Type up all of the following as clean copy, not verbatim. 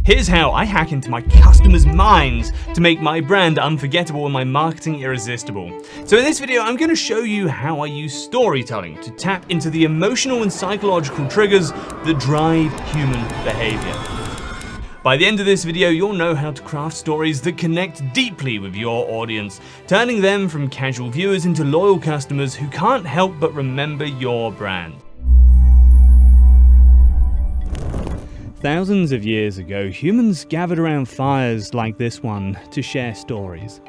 Here's how I hack into my customers' minds to make my brand unforgettable and my marketing irresistible. So in this video, I'm going to show you how I use storytelling to tap into the emotional and psychological triggers that drive human behavior. By the end of this video, you'll know how to craft stories that connect deeply with your audience, turning them from casual viewers into loyal customers who can't help but remember your brand. Thousands of years ago, humans gathered around fires like this one to share stories.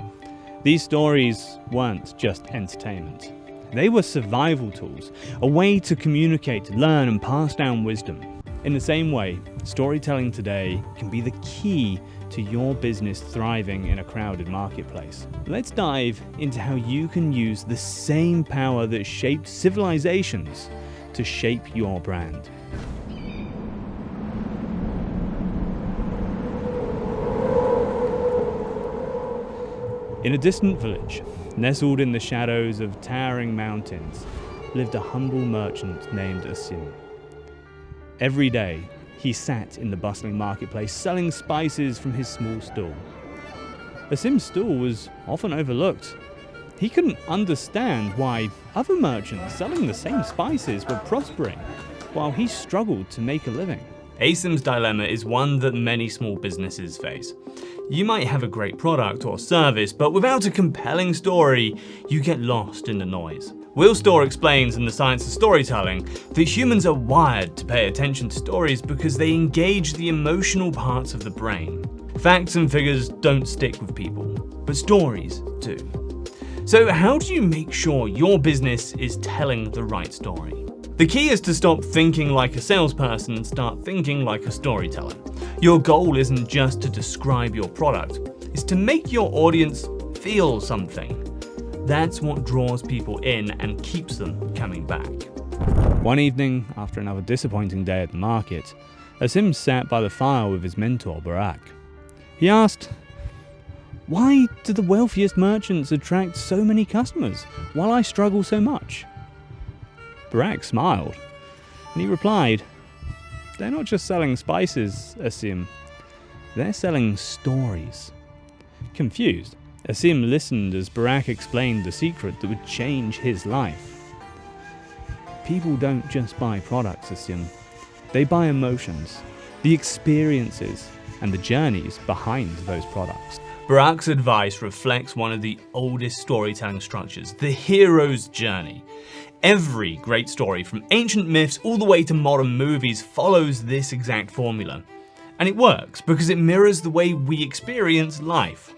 These stories weren't just entertainment. They were survival tools, a way to communicate, learn, and pass down wisdom. In the same way, storytelling today can be the key to your business thriving in a crowded marketplace. Let's dive into how you can use the same power that shaped civilizations to shape your brand. In a distant village, nestled in the shadows of towering mountains, lived a humble merchant named Asim. Every day, he sat in the bustling marketplace selling spices from his small stall. Asim's stall was often overlooked. He couldn't understand why other merchants selling the same spices were prospering, while he struggled to make a living. Asim's dilemma is one that many small businesses face. You might have a great product or service, but without a compelling story, you get lost in the noise. Will Storr explains in The Science of Storytelling that humans are wired to pay attention to stories because they engage the emotional parts of the brain. Facts and figures don't stick with people, but stories do. So how do you make sure your business is telling the right story? The key is to stop thinking like a salesperson and start thinking like a storyteller. Your goal isn't just to describe your product, it's to make your audience feel something. That's what draws people in and keeps them coming back. One evening, after another disappointing day at the market, Asim sat by the fire with his mentor, Barak. He asked, "Why do the wealthiest merchants attract so many customers, while I struggle so much?" Barak smiled, and he replied, "They're not just selling spices, Asim. They're selling stories." Confused, Asim listened as Barak explained the secret that would change his life. People don't just buy products, Asim. They buy emotions, the experiences, and the journeys behind those products. Barak's advice reflects one of the oldest storytelling structures, the hero's journey. Every great story, from ancient myths all the way to modern movies, follows this exact formula. And it works because it mirrors the way we experience life.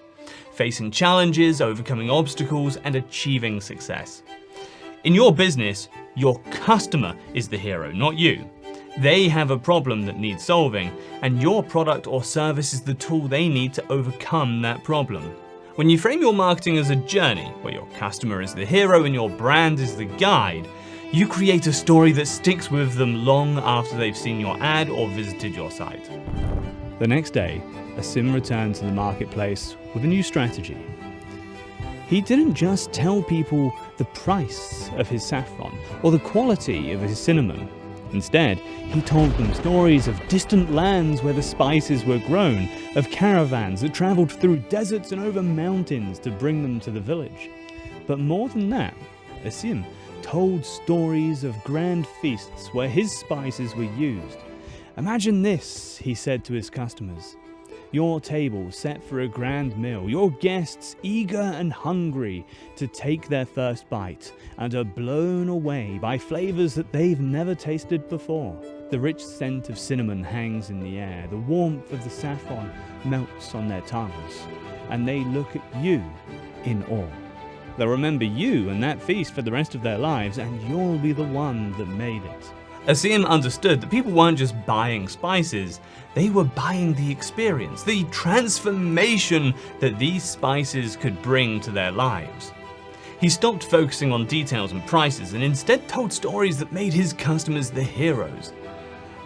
Facing challenges, overcoming obstacles, and achieving success. In your business, your customer is the hero, not you. They have a problem that needs solving, and your product or service is the tool they need to overcome that problem. When you frame your marketing as a journey, where your customer is the hero and your brand is the guide, you create a story that sticks with them long after they've seen your ad or visited your site. The next day, Asim returned to the marketplace with a new strategy. He didn't just tell people the price of his saffron or the quality of his cinnamon. Instead, he told them stories of distant lands where the spices were grown, of caravans that traveled through deserts and over mountains to bring them to the village. But more than that, Asim told stories of grand feasts where his spices were used. "Imagine this," he said to his customers. "Your table set for a grand meal, your guests eager and hungry to take their first bite, and are blown away by flavors that they've never tasted before. The rich scent of cinnamon hangs in the air, the warmth of the saffron melts on their tongues, and they look at you in awe. They'll remember you and that feast for the rest of their lives, and you'll be the one that made it." Asim understood that people weren't just buying spices, they were buying the experience, the transformation that these spices could bring to their lives. He stopped focusing on details and prices and instead told stories that made his customers the heroes.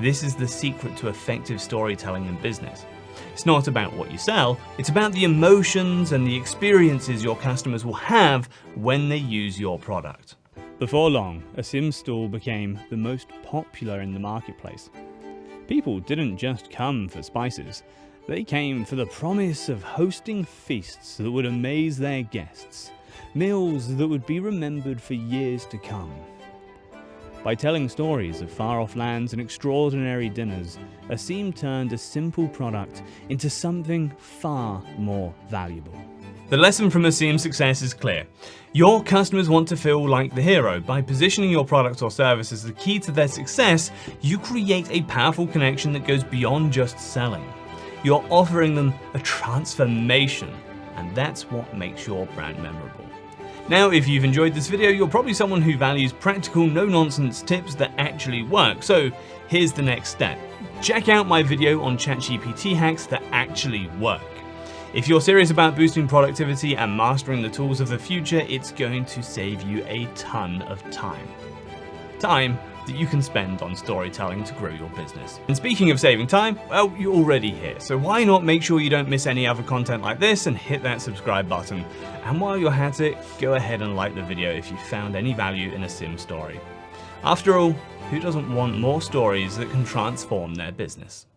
This is the secret to effective storytelling in business. It's not about what you sell, it's about the emotions and the experiences your customers will have when they use your product. Before long, Asim's stall became the most popular in the marketplace. People didn't just come for spices, they came for the promise of hosting feasts that would amaze their guests, meals that would be remembered for years to come. By telling stories of far-off lands and extraordinary dinners, Asim turned a simple product into something far more valuable. The lesson from Asim's success is clear. Your customers want to feel like the hero. By positioning your product or service as the key to their success, you create a powerful connection that goes beyond just selling. You're offering them a transformation, and that's what makes your brand memorable. Now, if you've enjoyed this video, you're probably someone who values practical, no-nonsense tips that actually work. So here's the next step. Check out my video on ChatGPT hacks that actually work. If you're serious about boosting productivity and mastering the tools of the future, it's going to save you a ton of time. Time that you can spend on storytelling to grow your business. And speaking of saving time, well, you're already here, so why not make sure you don't miss any other content like this and hit that subscribe button. And while you're at it, go ahead and like the video if you found any value in Asim's story. After all, who doesn't want more stories that can transform their business?